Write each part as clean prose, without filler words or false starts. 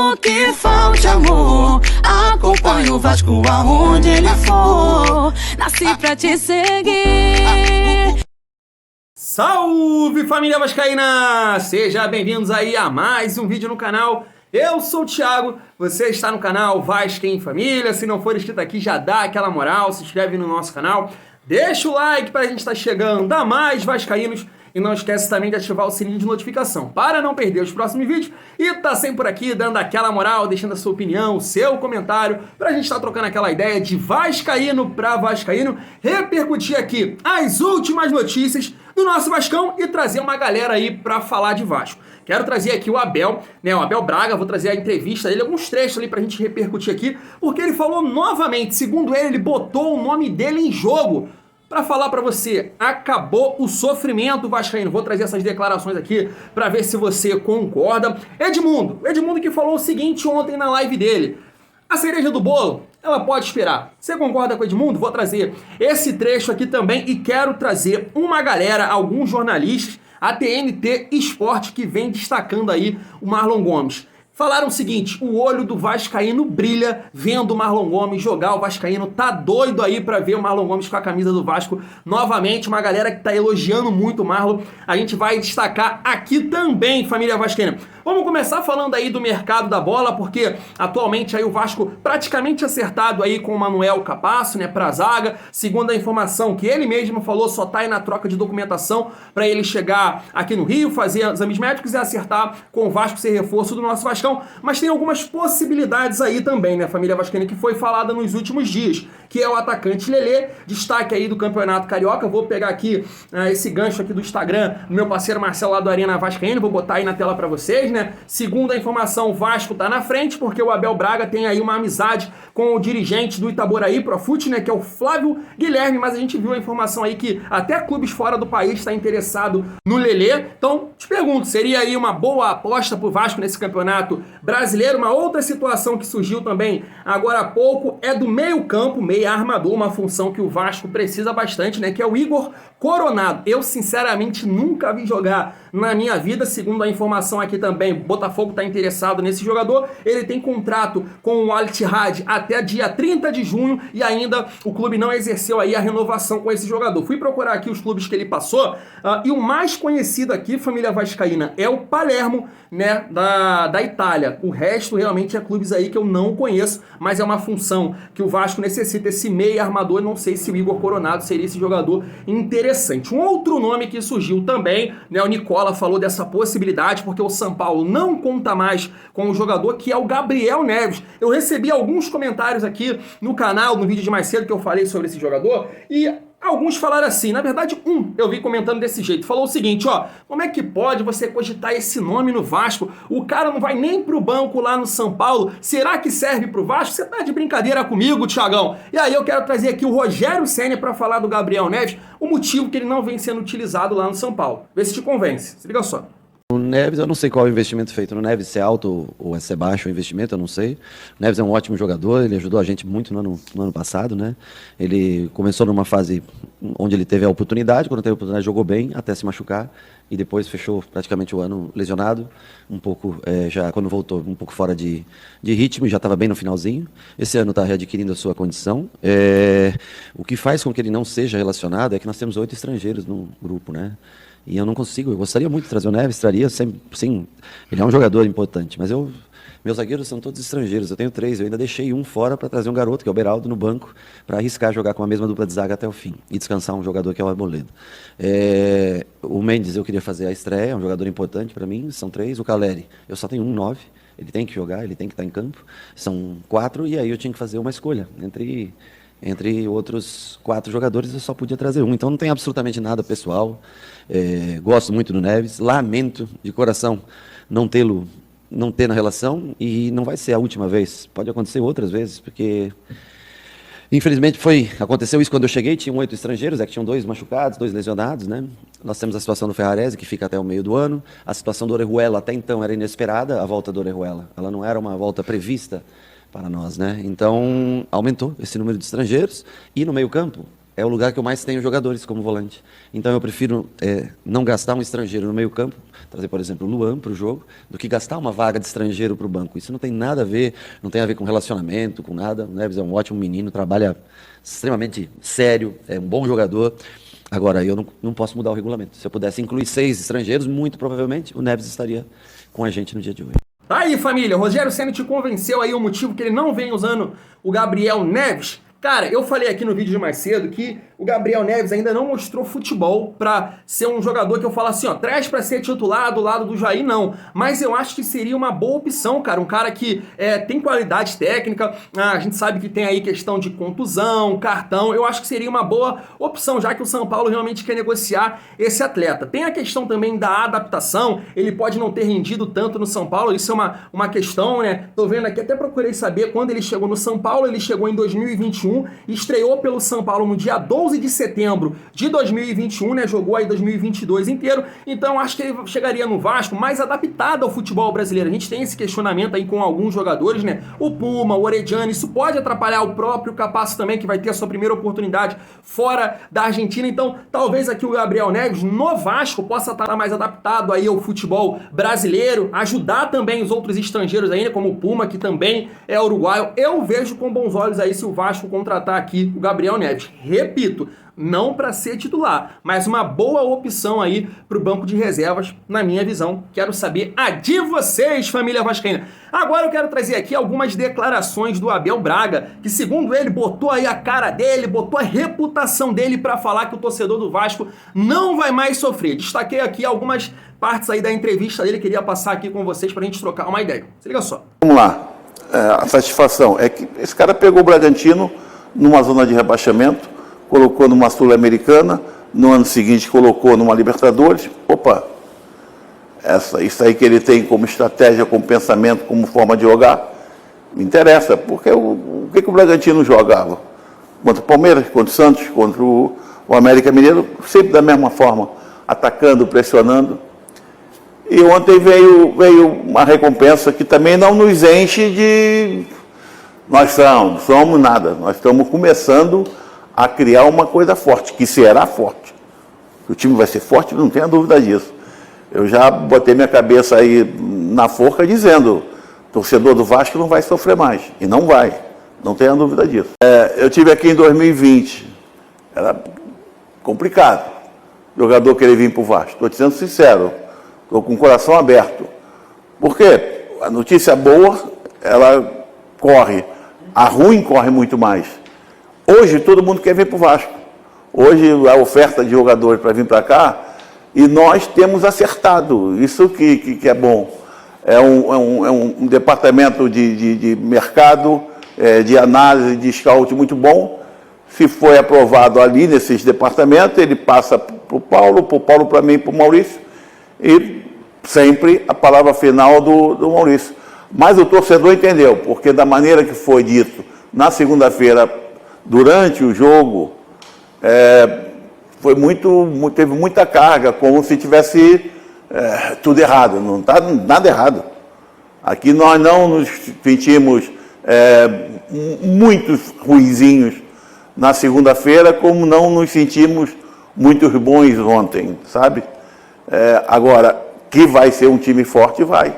Mesmo que falte amor, acompanho o Vasco aonde ele for. Nasci pra te seguir. Salve, família vascaína! Sejam bem-vindos aí a mais um vídeo no canal. Eu sou o Thiago, você está no canal Vasco em Família. Se não for inscrito aqui, já dá aquela moral, se inscreve no nosso canal, deixa o like para a gente estar chegando a mais vascaínos. E não esquece também de ativar o sininho de notificação para não perder os próximos vídeos. E tá sempre por aqui dando aquela moral, deixando a sua opinião, o seu comentário, pra gente estar trocando aquela ideia de vascaíno pra vascaíno, repercutir aqui as últimas notícias do nosso Vascão e trazer uma galera aí pra falar de Vasco. Quero trazer aqui o Abel, né, o Abel Braga, vou trazer a entrevista dele, alguns trechos ali pra gente repercutir aqui, porque ele falou novamente, segundo ele botou o nome dele em jogo. Para falar para você, acabou o sofrimento vascaíno. Vou trazer essas declarações aqui para ver se você concorda. Edmundo que falou o seguinte ontem na live dele: a cereja do bolo, ela pode esperar. Você concorda com o Edmundo? Vou trazer esse trecho aqui também e quero trazer uma galera, alguns jornalistas, a TNT Esporte, que vem destacando aí o Marlon Gomes. Falaram o seguinte: o olho do vascaíno brilha vendo o Marlon Gomes jogar. O vascaíno tá doido aí pra ver o Marlon Gomes com a camisa do Vasco novamente. Uma galera que tá elogiando muito o Marlon. A gente vai destacar aqui também, família vascaína. Vamos começar falando aí do mercado da bola, porque atualmente aí o Vasco praticamente acertado aí com o Manuel Capasso, né, pra zaga. Segundo a informação que ele mesmo falou, só tá aí na troca de documentação para ele chegar aqui no Rio, fazer exames médicos e acertar com o Vasco ser reforço do nosso Vascão. Mas tem algumas possibilidades aí também, né, família vascaína, que foi falada nos últimos dias, que é o atacante Lelê, destaque aí do Campeonato Carioca. Vou pegar aqui esse gancho aqui do Instagram do meu parceiro Marcelo lá do Arena Vascaína, vou botar aí na tela para vocês, né? Segundo a informação, o Vasco tá na frente, porque o Abel Braga tem aí uma amizade com o dirigente do Itaboraí Profute, né, que é o Flávio Guilherme, mas a gente viu a informação aí que até clubes fora do país está interessado no Lelê. Então, te pergunto, seria aí uma boa aposta pro Vasco nesse campeonato brasileiro? Uma outra situação que surgiu também agora há pouco é do meio-campo, meia armador, uma função que o Vasco precisa bastante, né, que é o Igor Coronado. Eu, sinceramente, nunca vi jogar na minha vida. Segundo a informação aqui também, Botafogo está interessado nesse jogador. Ele tem contrato com o Al Ittihad até dia 30 de junho e ainda o clube não exerceu aí a renovação com esse jogador. Fui procurar aqui os clubes que ele passou e o mais conhecido aqui, família vascaína, é o Palermo, né, da Itália. O resto realmente é clubes aí que eu não conheço, mas é uma função que o Vasco necessita, esse meio armador. Não sei se o Igor Coronado seria esse jogador interessante. Um outro nome que surgiu também, né, o Nicola falou dessa possibilidade, porque o São Paulo não conta mais com o jogador, que é o Gabriel Neves. Eu recebi alguns comentários aqui no canal, no vídeo de mais cedo que eu falei sobre esse jogador, e alguns falaram assim, na verdade eu vi comentando desse jeito, falou o seguinte, ó: como é que pode você cogitar esse nome no Vasco? O cara não vai nem pro banco lá no São Paulo, será que serve pro Vasco? Você tá de brincadeira comigo, Thiagão? E aí eu quero trazer aqui o Rogério Ceni para falar do Gabriel Neves, o motivo que ele não vem sendo utilizado lá no São Paulo. Vê se te convence, se liga só. O Neves, eu não sei qual é o investimento feito no Neves, se é alto ou se é baixo o investimento, eu não sei. O Neves é um ótimo jogador, ele ajudou a gente muito no ano passado, né? Ele começou numa fase onde ele teve a oportunidade, quando teve a oportunidade jogou bem, até se machucar, e depois fechou praticamente o ano lesionado, um pouco, já quando voltou, um pouco fora de ritmo, já estava bem no finalzinho. Esse ano está readquirindo a sua condição. O que faz com que ele não seja relacionado é que nós temos 8 estrangeiros no grupo, né? E eu não consigo, eu gostaria muito de trazer o Neves, traria, sempre, sim, ele é um jogador importante, mas meus zagueiros são todos estrangeiros, eu tenho 3, eu ainda deixei um fora para trazer um garoto, que é o Beraldo, no banco, para arriscar jogar com a mesma dupla de zaga até o fim, e descansar um jogador que é o Arboleda. O Mendes eu queria fazer a estreia, é um jogador importante para mim, são 3, o Caleri, eu só tenho um 9, ele tem que jogar, ele tem que estar em campo, são 4, e aí eu tinha que fazer uma escolha, entre outros 4 jogadores eu só podia trazer um, então não tem absolutamente nada pessoal. Gosto muito do Neves, lamento de coração não ter na relação, e não vai ser a última vez, pode acontecer outras vezes, porque infelizmente aconteceu isso quando eu cheguei, tinham 8 estrangeiros, que tinham 2 machucados, 2 lesionados, né? Nós temos a situação do Ferrarese, que fica até o meio do ano, a situação do Orejuela até então era inesperada, a volta do Orejuela, ela não era uma volta prevista para nós, né? Então aumentou esse número de estrangeiros, e no meio campo é o lugar que eu mais tenho jogadores como volante. Então eu prefiro não gastar um estrangeiro no meio campo trazer, por exemplo, o Luan para o jogo, do que gastar uma vaga de estrangeiro para o banco. Isso não tem nada a ver, não tem a ver com relacionamento, com nada. O Neves é um ótimo menino, trabalha extremamente sério, é um bom jogador. Agora, eu não posso mudar o regulamento. Se eu pudesse incluir 6 estrangeiros, muito provavelmente o Neves estaria com a gente no dia de hoje. Tá aí, família. Rogério Ceni te convenceu aí o motivo que ele não vem usando o Gabriel Neves? Cara, eu falei aqui no vídeo de mais cedo que o Gabriel Neves ainda não mostrou futebol pra ser um jogador que eu falo assim, ó, traz pra ser titular do lado do Jair, não. Mas eu acho que seria uma boa opção, cara. Um cara que tem qualidade técnica, a gente sabe que tem aí questão de contusão, cartão. Eu acho que seria uma boa opção, já que o São Paulo realmente quer negociar esse atleta. Tem a questão também da adaptação, ele pode não ter rendido tanto no São Paulo, isso é uma questão, né? Tô vendo aqui, até procurei saber quando ele chegou no São Paulo, ele chegou em 2021, estreou pelo São Paulo no dia 12 de setembro de 2021, né? Jogou aí 2022 inteiro. Então acho que ele chegaria no Vasco mais adaptado ao futebol brasileiro. A gente tem esse questionamento aí com alguns jogadores, né? O Puma, o Orediano, isso pode atrapalhar o próprio Capasso também, que vai ter a sua primeira oportunidade fora da Argentina. Então talvez aqui o Gabriel Neves no Vasco possa estar mais adaptado aí ao futebol brasileiro, ajudar também os outros estrangeiros aí, né? Como o Puma, que também é uruguaio. Eu vejo com bons olhos aí se o Vasco contratar aqui o Gabriel Neves. Repito, não para ser titular, mas uma boa opção aí para o banco de reservas, na minha visão. Quero saber a de vocês, família vascaína. Agora eu quero trazer aqui algumas declarações do Abel Braga, que segundo ele botou aí a cara dele, botou a reputação dele para falar que o torcedor do Vasco não vai mais sofrer. Destaquei aqui algumas partes aí da entrevista dele, queria passar aqui com vocês para a gente trocar uma ideia. Se liga só. Vamos lá. A satisfação é que esse cara pegou o Bragantino numa zona de rebaixamento, colocou numa Sul-Americana, no ano seguinte colocou numa Libertadores. Opa, isso aí que ele tem como estratégia, como pensamento, como forma de jogar, me interessa, porque o que o Bragantino jogava? Contra o Palmeiras, contra o Santos, contra o América Mineiro, sempre da mesma forma, atacando, pressionando. E ontem veio uma recompensa que também não nos enche de... Nós somos nada, nós estamos começando a criar uma coisa forte, que será forte. O time vai ser forte, não tenha dúvida disso. Eu já botei minha cabeça aí na forca dizendo, torcedor do Vasco não vai sofrer mais. E não vai, não tenha dúvida disso. Eu tive aqui em 2020, era complicado, jogador querer vir para o Vasco. Estou te sendo sincero, estou com o coração aberto. Por quê? A notícia boa, ela corre. A ruim corre muito mais. Hoje todo mundo quer vir para o Vasco. Hoje a oferta de jogadores para vir para cá, e nós temos acertado. Isso que é bom. É um departamento de mercado, de análise, de scout muito bom. Se foi aprovado ali nesses departamentos, ele passa para o Paulo para mim, para o Maurício, e sempre a palavra final do Maurício. Mas o torcedor entendeu, porque da maneira que foi dito na segunda-feira, durante o jogo, teve muita carga, como se tivesse tudo errado. Não está nada errado. Aqui nós não nos sentimos muitos ruinzinhos na segunda-feira, como não nos sentimos muitos bons ontem, sabe? Agora, que vai ser um time forte, vai.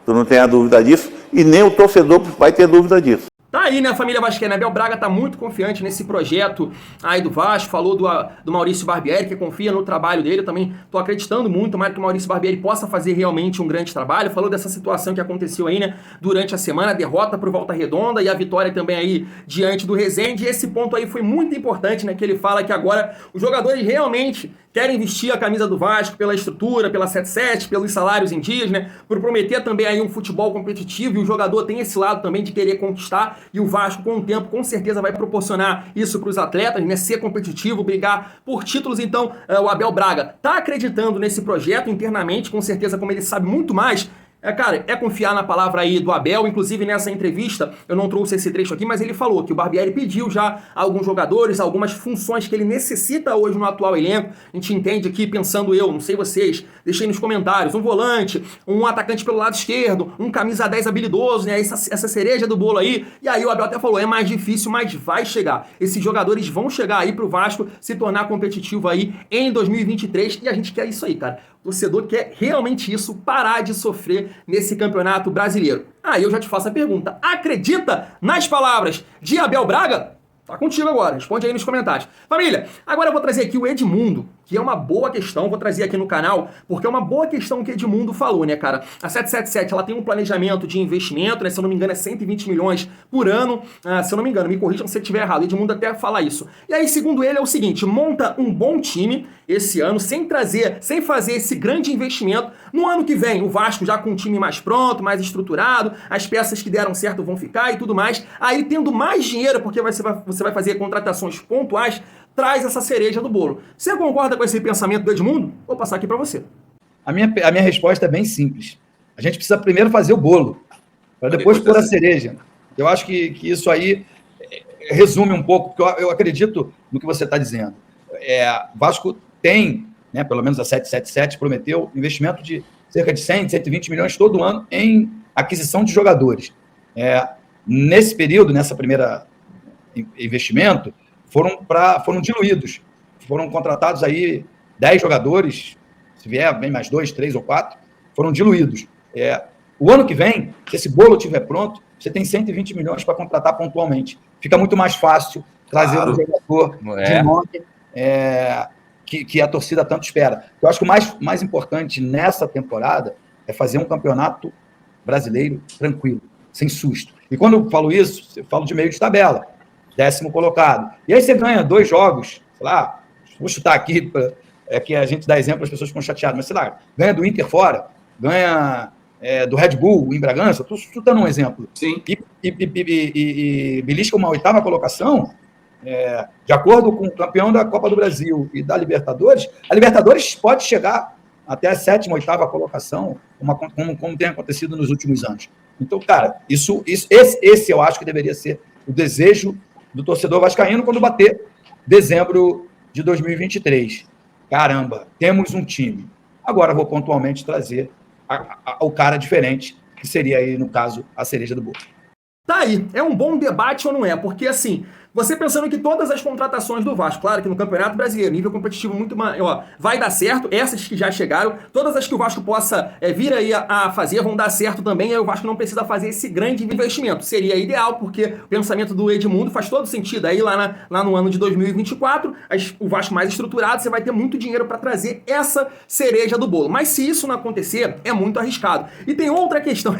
Tu não tem a dúvida disso, e nem o torcedor vai ter dúvida disso. Tá aí, né, a família vascaína. Abel Braga tá muito confiante nesse projeto aí do Vasco, falou do Maurício Barbieri, que confia no trabalho dele. Eu também tô acreditando muito mais que o Maurício Barbieri possa fazer realmente um grande trabalho. Falou dessa situação que aconteceu aí, né, durante a semana, a derrota pro Volta Redonda e a vitória também aí diante do Resende. E esse ponto aí foi muito importante, né, que ele fala que agora os jogadores realmente querem vestir a camisa do Vasco pela estrutura, pela 7-7, pelos salários em dias, né, por prometer também aí um futebol competitivo, e o jogador tem esse lado também de querer conquistar, e o Vasco com o tempo com certeza vai proporcionar isso para os atletas, né, ser competitivo, brigar por títulos. Então o Abel Braga tá acreditando nesse projeto internamente, com certeza, como ele sabe muito mais. Cara, é confiar na palavra aí do Abel. Inclusive nessa entrevista, eu não trouxe esse trecho aqui, mas ele falou que o Barbieri pediu já a alguns jogadores, algumas funções que ele necessita hoje no atual elenco. A gente entende aqui, pensando eu, não sei vocês, deixei nos comentários, um volante, um atacante pelo lado esquerdo, um camisa 10 habilidoso, né, essa cereja do bolo aí. E aí o Abel até falou, é mais difícil, mas vai chegar. Esses jogadores vão chegar aí pro Vasco se tornar competitivo aí em 2023, e a gente quer isso aí, cara. O torcedor quer realmente isso, parar de sofrer nesse campeonato brasileiro. Aí eu já te faço a pergunta, acredita nas palavras de Abel Braga? Tá contigo agora, responde aí nos comentários. Família, agora eu vou trazer aqui o Edmundo, que é uma boa questão, vou trazer aqui no canal, porque é uma boa questão que Edmundo falou, né, cara? A 777, ela tem um planejamento de investimento, né, se eu não me engano é 120 milhões por ano, se eu não me engano, me corrijam se eu estiver errado, Edmundo até fala isso. E aí, segundo ele, é o seguinte, monta um bom time esse ano, sem fazer esse grande investimento. No ano que vem, o Vasco já com um time mais pronto, mais estruturado, as peças que deram certo vão ficar e tudo mais. Aí, tendo mais dinheiro, porque você vai fazer contratações pontuais, traz essa cereja do bolo. Você concorda com esse pensamento do Edmundo? Vou passar aqui para você. A minha resposta é bem simples. A gente precisa primeiro fazer o bolo, para depois pôr a cereja. Eu acho que isso aí resume um pouco, porque eu acredito no que você está dizendo. O Vasco tem, né, pelo menos a 777 prometeu, investimento de cerca de 100, 120 milhões todo ano em aquisição de jogadores. Nesse período, nessa primeira investimento, foram diluídos. Foram contratados aí 10 jogadores, se vier, vem mais 2, 3 ou 4, foram diluídos. O ano que vem, se esse bolo estiver pronto, você tem 120 milhões para contratar pontualmente. Fica muito mais fácil trazer um jogador de nome que a torcida tanto espera. Eu acho que o mais importante nessa temporada é fazer um campeonato brasileiro tranquilo, sem susto. E quando eu falo isso, eu falo de meio de tabela, 10º colocado. E aí você ganha 2 jogos, sei lá, vou chutar aqui, que a gente dá exemplo, as pessoas ficam chateadas, mas sei lá, ganha do Inter fora, ganha do Red Bull em Bragança, estou chutando um exemplo. Sim. E belisca uma 8ª colocação, de acordo com o campeão da Copa do Brasil e da Libertadores, a Libertadores pode chegar até a 7ª, 8ª colocação, como tem acontecido nos últimos anos. Então, cara, esse eu acho que deveria ser o desejo do torcedor vascaíno quando bater dezembro de 2023. Caramba, temos um time. Agora vou pontualmente trazer o cara diferente, que seria aí, no caso, a cereja do bolo. Tá aí, é um bom debate ou não é? Porque assim, você pensando que todas as contratações do Vasco, claro que no Campeonato Brasileiro, nível competitivo muito maior, vai dar certo, essas que já chegaram, todas as que o Vasco possa vir aí a fazer vão dar certo também, aí o Vasco não precisa fazer esse grande investimento. Seria ideal, porque o pensamento do Edmundo faz todo sentido. Aí lá no ano de 2024, o Vasco mais estruturado, você vai ter muito dinheiro para trazer essa cereja do bolo. Mas se isso não acontecer, é muito arriscado. E tem outra questão,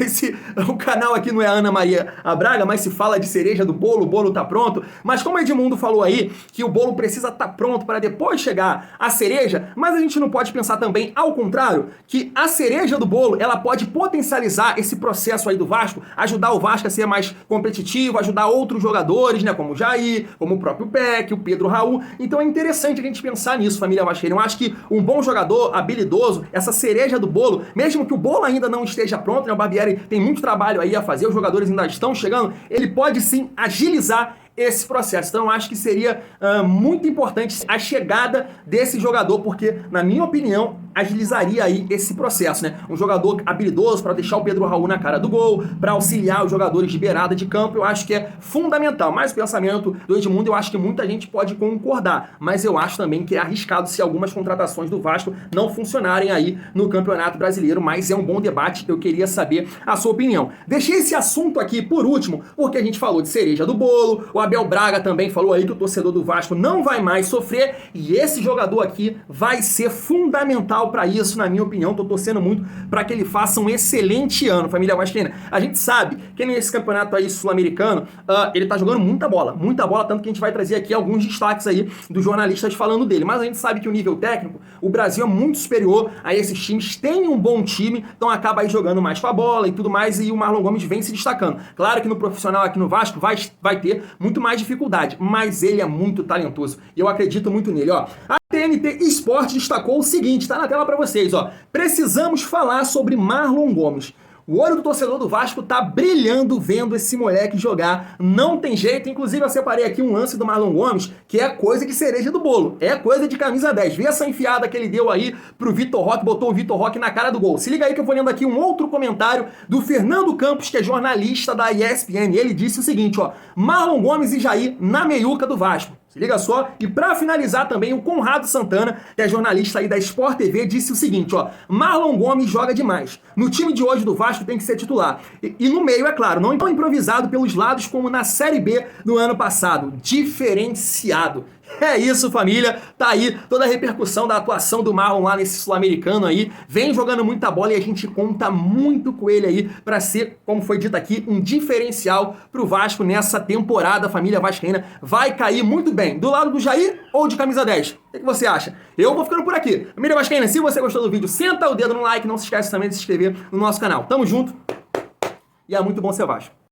o canal aqui não é a Ana Maria Braga, mas se fala de cereja do bolo, o bolo tá pronto. Mas como o Edmundo falou aí, que o bolo precisa estar pronto para depois chegar a cereja, mas a gente não pode pensar também ao contrário, que a cereja do bolo, ela pode potencializar esse processo aí do Vasco, ajudar o Vasco a ser mais competitivo, ajudar outros jogadores, né, como o Jair, como o próprio Peck, o Pedro Raul. Então é interessante a gente pensar nisso, família vascaína. Eu acho que um bom jogador, habilidoso, essa cereja do bolo, mesmo que o bolo ainda não esteja pronto, né, o Barbieri tem muito trabalho aí a fazer, os jogadores ainda estão chegando, ele pode sim agilizar esse processo. Então eu acho que seria muito importante a chegada desse jogador, porque, na minha opinião, agilizaria aí esse processo, né? Um jogador habilidoso para deixar o Pedro Raul na cara do gol, para auxiliar os jogadores de beirada de campo, eu acho que é fundamental. Mas o pensamento do Edmundo, eu acho que muita gente pode concordar, mas eu acho também que é arriscado se algumas contratações do Vasco não funcionarem aí no Campeonato Brasileiro, mas é um bom debate, eu queria saber a sua opinião. Deixei esse assunto aqui por último, porque a gente falou de cereja do bolo, o Abel Braga também falou aí que o torcedor do Vasco não vai mais sofrer, e esse jogador aqui vai ser fundamental para isso, na minha opinião. Tô torcendo muito para que ele faça um excelente ano, família vascaína. A gente sabe que nesse campeonato aí sul-americano, ele tá jogando muita bola, tanto que a gente vai trazer aqui alguns destaques aí dos jornalistas falando dele, mas a gente sabe que o nível técnico, o Brasil é muito superior a esses times, tem um bom time, então acaba aí jogando mais com a bola e tudo mais, e o Marlon Gomes vem se destacando. Claro que no profissional aqui no Vasco vai ter muito mais dificuldade, mas ele é muito talentoso e eu acredito muito nele, ó. A TNT Esporte destacou o seguinte, tá na tela pra vocês, ó. Precisamos falar sobre Marlon Gomes. O olho do torcedor do Vasco tá brilhando vendo esse moleque jogar. Não tem jeito. Inclusive, eu separei aqui um lance do Marlon Gomes, que é coisa de cereja do bolo. É coisa de camisa 10. Vê essa enfiada que ele deu aí pro Vitor Roque, botou o Vitor Roque na cara do gol. Se liga aí que eu vou lendo aqui um outro comentário do Fernando Campos, que é jornalista da ESPN. Ele disse o seguinte, ó. Marlon Gomes e Jair na meiuca do Vasco. Se liga só. E pra finalizar também, o Conrado Santana, que é jornalista aí da Sport TV, disse o seguinte, ó: Marlon Gomes joga demais. No time de hoje do Vasco tem que ser titular. E no meio, é claro, não improvisado pelos lados como na Série B do ano passado. Diferenciado. É isso, família. Tá aí toda a repercussão da atuação do Marlon lá nesse sul-americano aí. Vem jogando muita bola e a gente conta muito com ele aí pra ser, como foi dito aqui, um diferencial pro Vasco nessa temporada. A família vascaína vai cair muito bem. Do lado do Jair ou de camisa 10? O que você acha? Eu vou ficando por aqui. Família vascaína, se você gostou do vídeo, senta o dedo no like. Não se esquece também de se inscrever no nosso canal. Tamo junto e é muito bom ser Vasco.